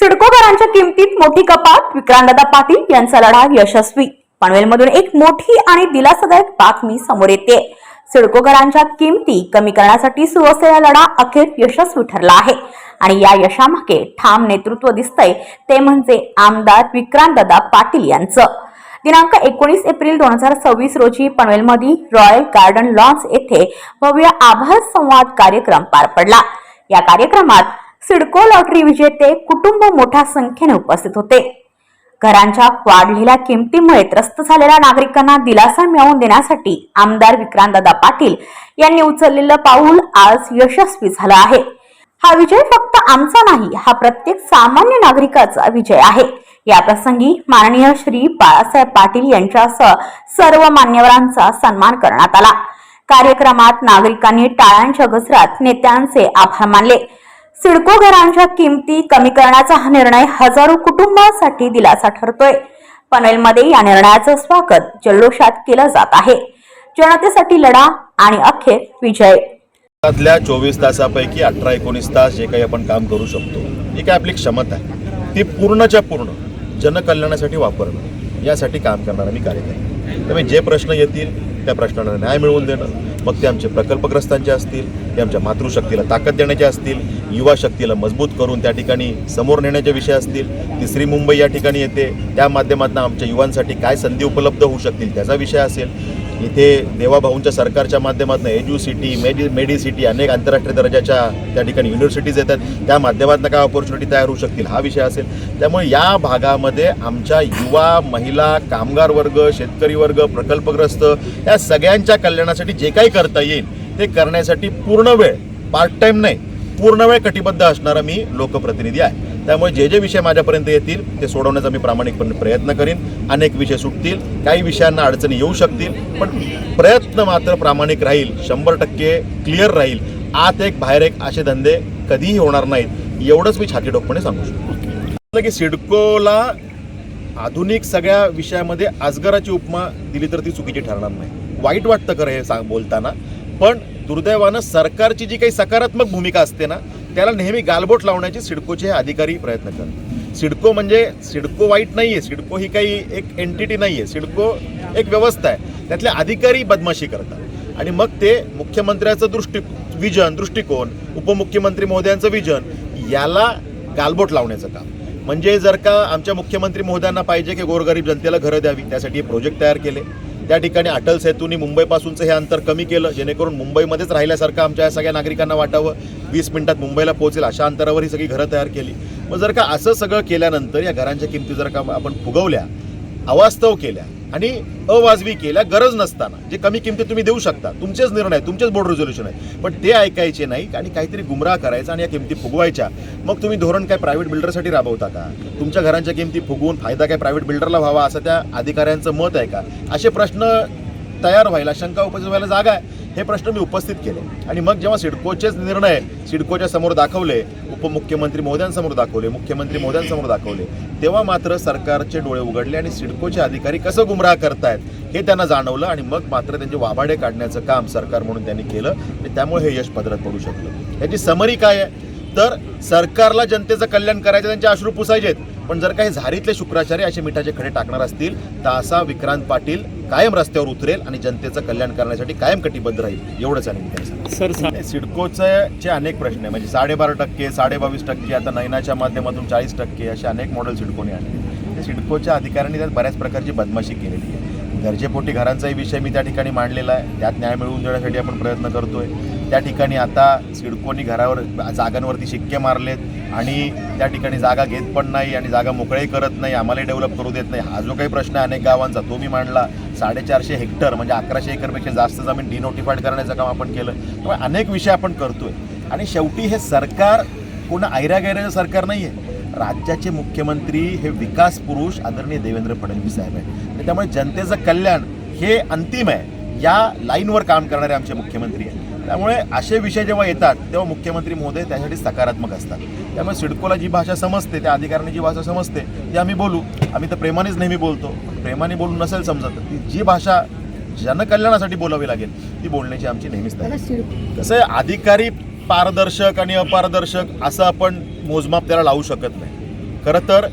सिडको घरांच्या किमतीत मोठी कपात, विक्रांतदादा पाटील यांचा लढा यशस्वी। पनवेलमधून एक मोठी आणि दिलासादायक बातमी समोर येते। सिडको घरांच्या किमती कमी करण्यासाठी सुरू असलेला लढा अखेर यशस्वी ठरला आहे आणि या यशामागे ठाम नेतृत्व दिसतंय ते म्हणजे आमदार विक्रांतदादा पाटील यांचं। दिनांक 19 एप्रिल 2026 रोजी पनवेलमध्ये रॉयल गार्डन लॉन्स येथे भव्य आभार संवाद कार्यक्रम पार पडला। या कार्यक्रमात सिडको लॉटरी विजेते कुटुंब मोठ्या संख्येने उपस्थित होते। घरांच्या वाढलेल्या किमतीमुळे त्रस्त झालेल्या नागरिकांना दिलासा मिळवून देण्यासाठी आमदार विक्रांतदादा पाटील यांनी उचललेलं पाऊल आज यशस्वी झालं आहे। हा विजय फक्त आमचा नाही, हा प्रत्येक सामान्य नागरिकाचा विजय आहे। या प्रसंगी माननीय श्री बाळासाहेब पाटील यांच्यासह सर्व मान्यवरांचा सन्मान करण्यात आला। कार्यक्रमात नागरिकांनी टाळ्यांच्या गजरात नेत्यांचे आभार मानले। सिडको घरांच्या किमती कमी करण्याचा हा निर्णय हजारो कुटुंबांसाठी दिलासा ठरतोय। पनवेलमध्ये या निर्णयाचं स्वागत जल्लोषात केलं जात आहे। जनतेसाठी लढा आणि अखेर विजय। त्यातल्या 24 तासापैकी 18-19 तास जे काही आपण काम करू शकतो, ही काय आपली क्षमता आहे, ती पूर्णच्या पूर्ण जनकल्याणासाठी वापरणं, यासाठी काम करणारा मी कार्यकर्ता। त्यामुळे जे प्रश्न येतील त्या प्रश्नांना न्याय मिळवून देणं, मग ते आमचे प्रकल्पग्रस्तांचे असतील, ते आमच्या मातृशक्तीला ताकद देण्याचे असतील, युवा शक्तीला मजबूत करून त्या ठिकाणी समोर नेण्याचे विषय असतील, तिसरी मुंबई या ठिकाणी येते, त्या माध्यमातून आमच्या युवांसाठी काय संधी उपलब्ध होऊ शकतील त्याचा विषय असेल, इथे देवाभाऊंच्या सरकारच्या माध्यमातून एज्युसिटी, मेडिसिटी, अनेक आंतरराष्ट्रीय दर्जाच्या त्या ठिकाणी युनिव्हर्सिटीज येतात, त्या माध्यमातून काय ऑपॉर्च्युनिटी तयार होऊ शकतील हा विषय असेल। त्यामुळे या भागामध्ये आमच्या युवा, महिला, कामगार वर्ग, शेतकरी वर्ग, प्रकल्पग्रस्त या सगळ्यांच्या कल्याणासाठी जे काही करता येईल ते करण्यासाठी पूर्ण वेळ, पार्ट टाइम नाही, पूर्ण वेळ कटिबद्ध असणारा मी लोकप्रतिनिधी आहे। त्यामुळे जे जे विषय माझ्यापर्यंत येतील ते सोडवण्याचा मी प्रामाणिकपणे प्रयत्न करीन। अनेक विषय सुटतील, काही विषयांना अडचणी येऊ शकतील, पण प्रयत्न मात्र प्रामाणिक राहील, 100% क्लिअर राहील। आत एक बाहेर एक असे धंदे कधीही होणार नाहीत, एवढंच मी छातीठोकपणे सांगू शकतो की सिडकोला आधुनिक सगळ्या विषयामध्ये अजगराची उपमा दिली तर ती चुकीची ठरणार नाही। वाईट वाटतं खरं हे बोलताना, पण दुर्दैवानं सरकारची जी काही सकारात्मक भूमिका असते ना, त्याला नेहमी गालबोट लावण्याचे सिडकोचे अधिकारी प्रयत्न करतात। सिडको म्हणजे सिडको वाईट नाही आहे, सिडको ही काही एक एंटिटी नाही आहे, सिडको एक व्यवस्था आहे, त्यातले अधिकारी बदमाशी करतात आणि मग ते मुख्यमंत्र्याचं दृष्टिकोन, उपमुख्यमंत्री महोदयांचं विजन याला गालबोट लावण्याचं काम। म्हणजे जर का आमच्या मुख्यमंत्री महोदयांना पाहिजे की गोरगरीब जनतेला घरं द्यावी, त्यासाठी हे प्रोजेक्ट तयार केले। त्या ठिकाणी अटल सेतूंनी मुंबईपासूनचं हे अंतर कमी केलं, जेणेकरून मुंबईमध्येच राहिल्यासारखं आमच्या सगळ्या नागरिकांना वाटावं, 20 मिनिटात मुंबईला पोहोचेल अशा अंतरावर ही सगळी घरं तयार केली। मग जर का असं सगळं केल्यानंतर या घरांच्या किमती जर का आपण फुगवल्या, अवास्तव केल्या आणि अवाजवी केल्या, गरज नसताना जे कमी किमती तुम्ही देऊ शकता, तुमचेच निर्णय, तुमचेच बोर्ड रेझोल्युशन आहे, पण ते ऐकायचे नाही आणि काहीतरी गुमराह करायचा आणि या किमती फुगवायच्या, मग तुम्ही धोरण काय प्रायव्हेट बिल्डरसाठी राबवता का? तुमच्या घरांच्या किमती फुगवून फायदा काय प्रायव्हेट बिल्डरला व्हावा असं त्या अधिकाऱ्यांचं मत आहे का? असे प्रश्न तयार व्हायला, शंका उपस्थित व्हायला जागा आहे, हे प्रश्न मी उपस्थित केले। आणि मग जेव्हा सिडकोचेच निर्णय सिडकोच्या समोर दाखवले, उपमुख्यमंत्री महोदयांसमोर दाखवले, मुख्यमंत्री महोदयांसमोर दाखवले, तेव्हा मात्र सरकारचे डोळे उघडले आणि सिडकोचे अधिकारी कसं गुमराह करतायत हे त्यांना जाणवलं आणि मग मात्र त्यांचे वाभाडे काढण्याचं काम सरकार म्हणून त्यांनी केलं आणि त्यामुळे हे यश पदरात पडू शकलं। याची समरी काय आहे तर सरकारला जनतेचं कल्याण करायचं, त्यांचे अश्रू पुसायचेत, पण जर काही झारीतले शुक्राचार्य असे मिठाचे खडे टाकणार असतील तर असा विक्रांत पाटील कायम रस्त्यावर उतरेल आणि जनतेचं कल्याण करण्यासाठी कायम कटिबद्ध राहील, एवढंच आहे मी सर। सिडकोचे अनेक प्रश्न आहे, म्हणजे 12.5%, 22%, आता नयनाच्या माध्यमातून 40% असे अनेक मॉडेल सिडकोने आले। सिडकोच्या अधिकाऱ्यांनी त्यात बऱ्याच प्रकारची बदमाशी केलेली आहे। गरजेपोटी घरांचाही विषय मी त्या ठिकाणी मांडलेला आहे, त्यात न्याय मिळवून देण्यासाठी आपण प्रयत्न करतोय। त्या ठिकाणी आता सिडकोनी घरावर जागांवरती शिक्के मारलेत आणि त्या ठिकाणी जागा घेत पण नाही आणि जागा मोकळी करत नाही, आम्हालाही डेव्हलप करू देत नाही। हा जो काही प्रश्न आहे अनेक गावांचा तो मी मांडला। 450 हेक्टर म्हणजे 1100 एकरपेक्षा जास्त जमीन डिनोटिफाईड करण्याचं काम आपण केलं। त्यामुळे अनेक विषय आपण करतोय आणि शेवटी हे सरकार कोण ऐरागैराचं सरकार नाही आहे। राज्याचे मुख्यमंत्री हे विकास पुरुष आदरणीय देवेंद्र फडणवीस साहेब आहेत, त्यामुळे जनतेचं कल्याण हे अंतिम आहे, या लाईनवर काम करणारे आमचे मुख्यमंत्री आहेत। त्यामुळे असे विषय जेव्हा येतात तेव्हा मुख्यमंत्री महोदय त्यासाठी सकारात्मक असतात। त्यामुळे सिडकोला जी भाषा समजते, त्या अधिकाऱ्यांनी जी भाषा समजते ती आम्ही बोलू, आम्ही तर प्रेमानेच नेहमी बोलतो, प्रेमाने बोलून नसेल समजत ती जी भाषा जनकल्याणासाठी बोलावी लागेल ती बोलण्याची आमची नेहमीच तयारी। कसं आहे, अधिकारी पारदर्शक आणि अपारदर्शक असं आपण मोजमाप त्याला लावू शकत नाही। खरं तर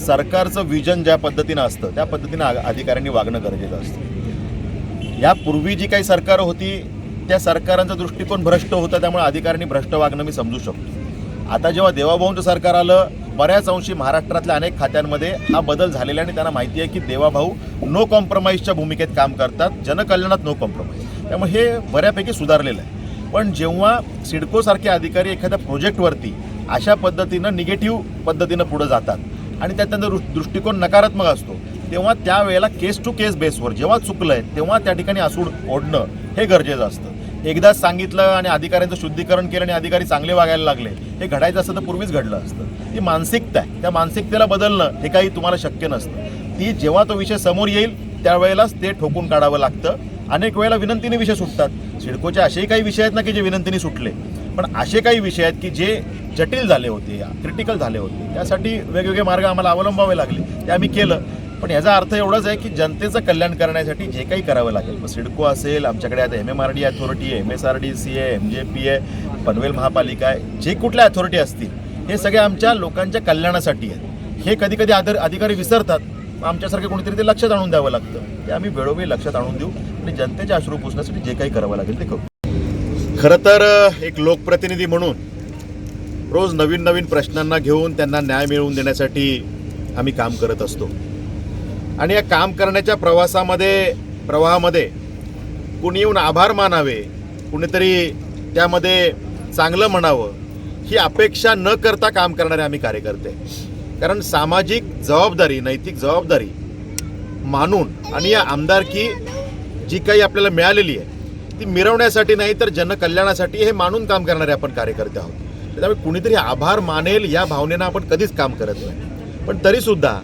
सरकारचं विजन ज्या पद्धतीनं असतं त्या पद्धतीनं अधिकाऱ्यांनी वागणं गरजेचं असतं. यापूर्वी जी काही सरकारं होती त्या सरकारांचा दृष्टिकोन भ्रष्ट होता, त्यामुळे अधिकाऱ्यांनी भ्रष्ट वागणं मी समजू शकतो. आता जेव्हा देवाभाऊंचं सरकार आलं, बऱ्याच अंशी महाराष्ट्रातल्या अनेक खात्यांमध्ये हा बदल झालेला आहे आणि त्यांना माहिती आहे की देवाभाऊ नो कॉम्प्रोमाइजच्या भूमिकेत काम करतात, जनकल्याणात नो कॉम्प्रोमाइज. त्यामुळे हे बऱ्यापैकी सुधारलेलं आहे. पण जेव्हा सिडकोसारखे अधिकारी एखाद्या प्रोजेक्टवरती अशा पद्धतीनं निगेटिव्ह पद्धतीनं पुढे जातात आणि त्यात त्यांचा दृष्टिकोन नकारात्मक असतो, तेव्हा त्यावेळेला केस टू केस बेसवर जेव्हा चुकलं आहे तेव्हा त्या ठिकाणी आसूड ओढणं हे गरजेचं असतं. एकदाच सांगितलं आणि अधिकाऱ्यांचं शुद्धीकरण केलं आणि अधिकारी चांगले वागायला लागले, हे घडायचं असतं तर पूर्वीच घडलं असतं. ती मानसिकता आहे, त्या मानसिकतेला बदलणं हे काही तुम्हाला शक्य नसतं. ती जेव्हा तो विषय समोर येईल त्यावेळेलाच ते ठोकून काढावं लागतं. अनेक वेळेला विनंतीने विषय सुटतात. सिडकोचे असेही काही विषय आहेत ना की जे विनंतीने सुटले, पण असे काही विषय आहेत की जे जटिल झाले होते, क्रिटिकल झाले होते, त्यासाठी वेगवेगळे मार्ग आम्हाला अवलंबावे लागले. ते आम्ही केलं. पण याचा अर्थ एवढाच आहे की जनतेचं कल्याण करण्यासाठी जे काही करावं लागेल, मग सिडको असेल, आमच्याकडे आता MMRD अथॉरिटी आहे, MSRDC आहे, MJP आहे, पनवेल महापालिका आहे, जे कुठल्या अथॉरिटी असतील हे सगळे आमच्या लोकांच्या कल्याणासाठी आहेत. हे कधी कधी अधिकारी विसरतात. आमच्यासारखे कोणीतरी ते लक्षात आणून द्यावं लागतं. ते आम्ही वेळोवेळी लक्षात आणून देऊ आणि जनतेचे अश्रू पुसण्यासाठी जे काही करावं लागेल ते करू. खरं तर एक लोकप्रतिनिधी म्हणून रोज नवीन नवीन प्रश्नांना घेऊन त्यांना न्याय मिळवून देण्यासाठी आम्ही काम करत असतो. आणि या काम करण्याच्या प्रवाहामध्ये कुणी येऊन आभार मानावे, कुणीतरी त्यामध्ये चांगलं म्हणावं ही अपेक्षा न करता काम करणारे आम्ही कार्यकर्ते. कारण सामाजिक जबाबदारी, नैतिक जबाबदारी मानून आणि या आमदारकी जी काही आपल्याला मिळालेली आहे ती मिरवण्यासाठी नाही तर जनकल्याणासाठी हे मानून काम करणारे आपण कार्यकर्ते आहोत. त्यामुळे कुणीतरी आभार मानेल या भावनेनं आपण कधीच काम करत नाही. पण तरीसुद्धा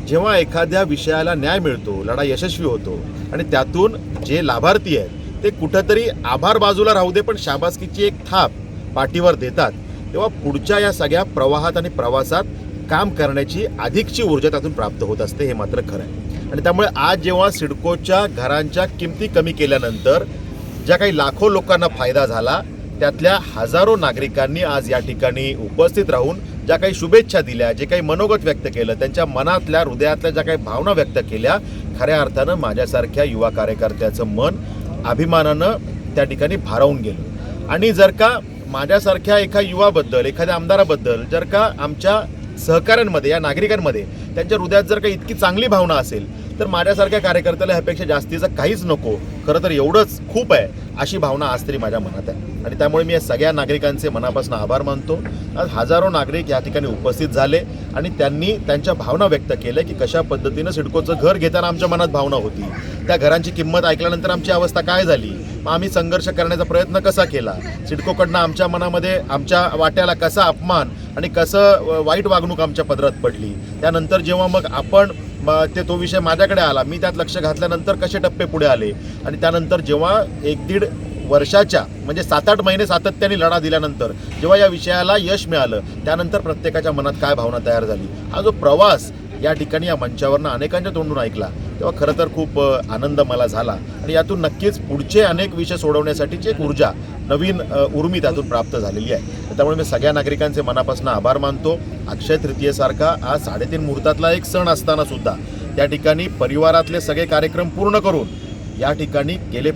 जेव्हा एखाद्या विषयाला न्याय मिळतो, लढा यशस्वी होतो आणि त्यातून जे लाभार्थी आहेत ते कुठंतरी आभार बाजूला राहू दे पण शाबासकीची एक थाप पाठीवर देतात, तेव्हा पुढच्या या सगळ्या प्रवाहात आणि प्रवासात काम करण्याची अधिकची ऊर्जा त्यातून प्राप्त होत असते. हे मात्र खरं आहे. आणि त्यामुळे आज जेव्हा सिडकोच्या घरांच्या किमती कमी केल्यानंतर ज्या काही लाखो लोकांना फायदा झाला, त्यातल्या हजारो नागरिकांनी आज या ठिकाणी उपस्थित राहून ज्या काही शुभेच्छा दिल्या, जे काही मनोगत व्यक्त केलं, त्यांच्या मनातल्या हृदयातल्या ज्या काही भावना व्यक्त केल्या, खऱ्या अर्थानं माझ्यासारख्या युवा कार्यकर्त्याचं मन अभिमानानं त्या ठिकाणी भारावून गेलं. आणि जर का माझ्यासारख्या एका युवाबद्दल, एखाद्या आमदाराबद्दल जर का आमच्या सहकाऱ्यांमध्ये, या नागरिकांमध्ये त्यांच्या हृदयात जर का इतकी चांगली भावना असेल तर माझ्यासारख्या कार्यकर्त्याला ह्यापेक्षा जास्तीचं काहीच नको, खरं तर एवढंच खूप आहे, अशी भावना आज तरी माझ्या मनात आहे. आणि त्यामुळे मी या सगळ्या नागरिकांचे मनापासून आभार मानतो. आज हजारो नागरिक या ठिकाणी उपस्थित झाले आणि त्यांनी त्यांच्या भावना व्यक्त केल्या की कशा पद्धतीनं सिडकोचं घर घेताना आमच्या मनात भावना होती, त्या घरांची किंमत ऐकल्यानंतर आमची अवस्था काय झाली, मग आम्ही संघर्ष करण्याचा प्रयत्न कसा केला, सिडकोकडनं आमच्या मनामध्ये आमच्या वाट्याला कसा अपमान आणि कसं वाईट वागणूक आमच्या पदरात पडली. त्यानंतर जेव्हा मग आपण तो विषय माझ्याकडे आला, मी त्यात लक्ष घातल्यानंतर कसे टप्पे पुढे आले आणि त्यानंतर जेव्हा 1-1.5 वर्षाच्या म्हणजे 7-8 महिने सातत्याने लढा दिल्यानंतर जेव्हा या विषयाला यश मिळालं, त्यानंतर प्रत्येकाच्या मनात काय भावना तयार झाली, हा जो प्रवास या ठिकाणी या मंचावरनं अनेकांच्या तोंडून ऐकला, तेव्हा खरं तर खूप आनंद मला झाला. आणि यातून नक्कीच पुढचे अनेक विषय सोडवण्यासाठीची एक ऊर्जा, नवीन उर्मी त्यातून प्राप्त झालेली आहे. त्यामुळे मी सगळ्या नागरिकांचे मनापासून आभार मानतो. अक्षय तृतीयेसारखा आज 3.5 मुहूर्तातला एक सण असताना सुद्धा त्या ठिकाणी परिवारातले सगळे कार्यक्रम पूर्ण करून या ठिकाणी गेले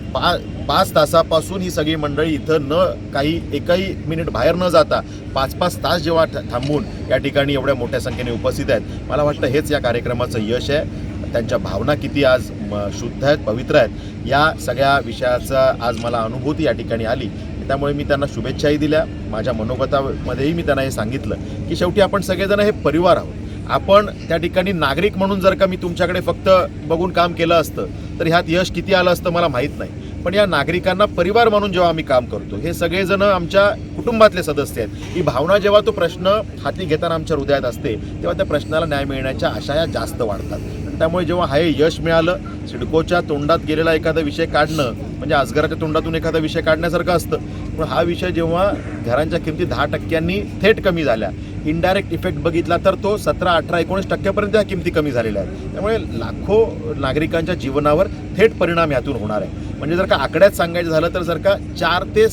5 तासापासून ही सगळी मंडळी इथं न काही एकही मिनिट बाहेर न जाता 5-5 तास जेव्हा थांबून या ठिकाणी एवढ्या मोठ्या संख्येने उपस्थित आहेत, मला वाटतं हेच या कार्यक्रमाचं यश आहे. त्यांच्या भावना किती आज शुद्ध आहेत, पवित्र आहेत, या सगळ्या विषयाचा आज मला अनुभूती या ठिकाणी आली. त्यामुळे मी त्यांना शुभेच्छाही दिल्या. माझ्या मनोगतामध्येही मी त्यांना हे सांगितलं की शेवटी आपण सगळेजण हे परिवार आहोत. आपण त्या ठिकाणी नागरिक म्हणून जर का मी तुमच्याकडे फक्त बघून काम केलं असतं तर ह्यात यश किती आलं असतं मला माहीत नाही. पण या नागरिकांना परिवार म्हणून जेव्हा आम्ही काम करतो, हे सगळेजण आमच्या कुटुंबातले सदस्य आहेत, ही भावना जेव्हा तो प्रश्न हाती घेताना आमच्या हृदयात असते, तेव्हा त्या प्रश्नाला न्याय मिळण्याच्या आशा या जास्त वाढतात. त्यामुळे जेव्हा हे यश मिळालं, सिडकोच्या तोंडात गेलेला एखादा विषय काढणं म्हणजे अजगराच्या तोंडातून एखादा विषय काढण्यासारखं असतं. पण हा विषय जेव्हा घरांच्या किमती 10% थेट कमी झाल्या, इनडायरेक्ट इफेक्ट बघितला तर तो 17-18-19% ह्या किमती कमी झालेल्या आहेत. त्यामुळे लाखो नागरिकांच्या जीवनावर थेट परिणाम यातून होणार आहे. म्हणजे जर का आकड्यात सांगायचं झालं तर जर का 4 ते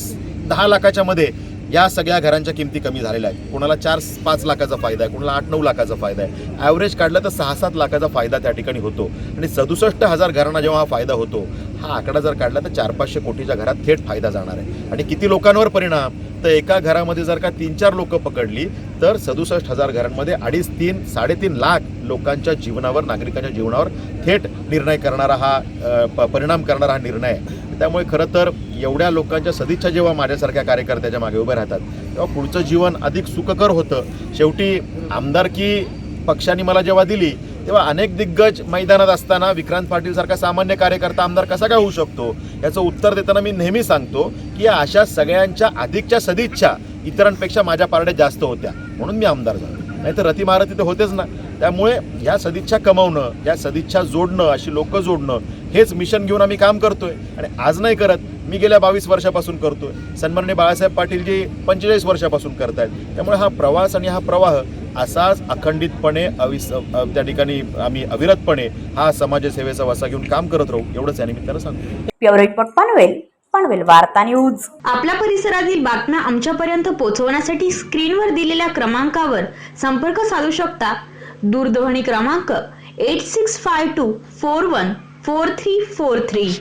10 लाखाच्या मध्ये या सगळ्या घरांच्या किमती कमी झालेल्या आहेत. कोणाला 4-5 लाखाचा फायदा आहे, कोणाला 8-9 लाखाचा फायदा आहे. ॲव्हरेज काढलं तर 6-7 लाखाचा फायदा त्या ठिकाणी होतो. आणि 67,000 घरांना जेव्हा हा फायदा होतो, हा आकडा जर काढला तर 400-500 कोटीच्या घरात थेट फायदा जाणार आहे. आणि किती लोकांवर परिणाम, तर एका घरामध्ये जर का 3-4 लोकं पकडली तर 67,000 घरांमध्ये 2.5-3-3.5 लाख लोकांच्या जीवनावर, नागरिकांच्या जीवनावर थेट निर्णय करणारा हा परिणाम करणारा हा निर्णय आहे. त्यामुळे खरं तर एवढ्या लोकांच्या सदिच्छा जेव्हा माझ्यासारख्या कार्यकर्त्याच्या मागे उभे राहतात तेव्हा पुढचं जीवन अधिक सुखकर होतं. शेवटी आमदारकी पक्षाने मला जेव्हा दिली तेव्हा अनेक दिग्गज मैदानात असताना विक्रांत पाटील सारखा सामान्य कार्यकर्ता आमदार कसा काय होऊ शकतो, याचं उत्तर देताना मी नेहमी सांगतो की या अशा सगळ्यांच्या अधिकच्या सदिच्छा इतरांपेक्षा माझ्या पारड्यात जास्त होत्या, म्हणून मी आमदार झालो. नाही तर रती महारथी तर होतेच ना. त्यामुळे या सदिच्छा कमावणं, या सदिच्छा जोडणं, अशी लोकं जोडणं, हेच मिशन घेऊन आम्ही काम करतोय. आणि आज नाही करत, मी गेल्या 22 वर्षापासून करतोय. सन्माननीय बाळासाहेब पाटीलजी 45 वर्षापासून करतायत. त्यामुळे हा प्रवास आणि हा प्रवाह असाच अखंडितपणे त्या ठिकाणी आम्ही अविरतपणे हा समाजसेवेचा वसा घेऊन काम करत राहू, एवढंच या निमित्तानं सांगतो. ब्युरो रिपोर्ट पनवेल वार्ता न्यूज. आपल्या परिसरातील बातम्या आमच्यापर्यंत पोहोचवण्यासाठी स्क्रीनवर दिलेल्या क्रमांकावर संपर्क साधू शकता. दूरध्वनी क्रमांक 8652414343.